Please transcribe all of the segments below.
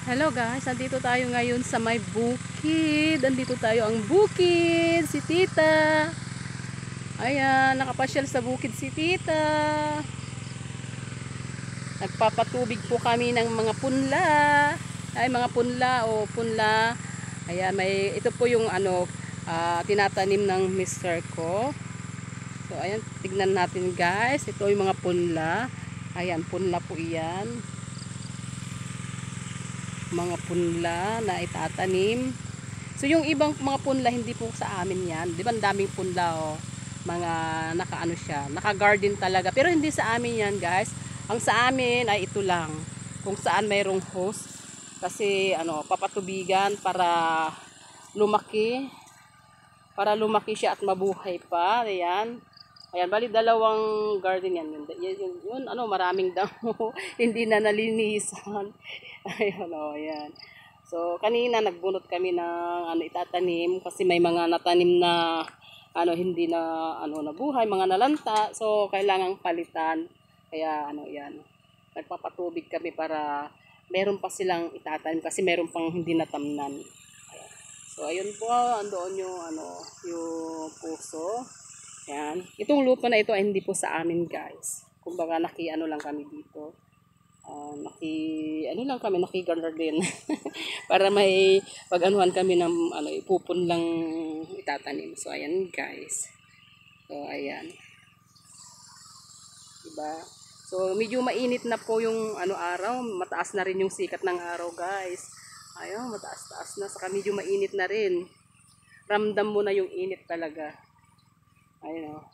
Hello guys, nandito tayo ngayon sa may bukid. Nandito tayo ang bukid, si Tita. Ayan, nakapasyal sa bukid si Tita. Nagpapatubig po kami ng mga punla. Ay, mga punla o punla. Ayan, ito po yung tinatanim ng mister ko. So, ayan, tignan natin guys. Ito yung mga punla. Ayan, punla po iyan. Mga punla na itatanim. So yung ibang mga punla hindi po sa amin yan. Di ba ang daming punla mga nakaano siya, naka-garden talaga. Pero hindi sa amin yan guys. Ang sa amin ay ito lang. Kung saan mayroong hose. Kasi papatubigan para lumaki. Para lumaki siya at mabuhay pa. Ayan. Ayan, bali dalawang garden yan. Yun maraming damo. Hindi na nalinisan. Ayun, ayan. So, kanina nagbunot kami ng itatanim kasi may mga natanim na hindi na nabuhay, mga nalanta. So, kailangang palitan. Kaya yan. Nagpapatubig kami para meron pa silang itatanim kasi meron pang hindi natamnan. Ayan. So, ayun po, andoon yung puso. Yan. Itong lupa na ito ay hindi po sa amin guys. Kumbaga lang kami dito. Naki-garden para may pag-anuhan kami ng ipupun lang itatanim. So ayan guys. So ayan. Diba? So medyo mainit na po yung araw, mataas na rin yung sikat ng araw guys. Ayun, mataas-taas na, saka medyo mainit na rin. Ramdam mo na yung init talaga. Ayun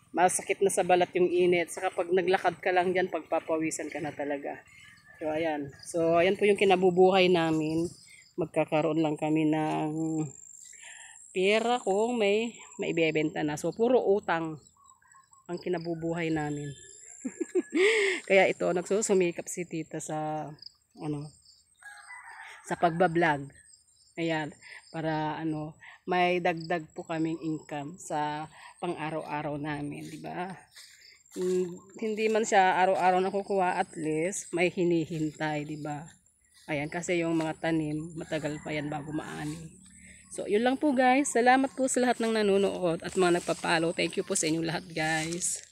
masakit na sa balat yung init. Saka pag naglakad ka lang dyan, pagpapawisan ka na talaga. So, ayan. So, ayan po yung kinabubuhay namin. Magkakaroon lang kami ng pera kung may maibebenta na. So, puro utang ang kinabubuhay namin. Kaya ito, nagsusumikap si Tita sa sa pagbablog. Ayan, para may dagdag po kaming income sa pang-araw-araw namin, di ba? Hindi man siya araw-araw nakukuha, at least may hinihintay, di ba? Ayan, kasi yung mga tanim, matagal pa yan bago maani. So, yun lang po guys. Salamat po sa lahat ng nanonood at mga nagpapalo. Thank you po sa inyo lahat guys.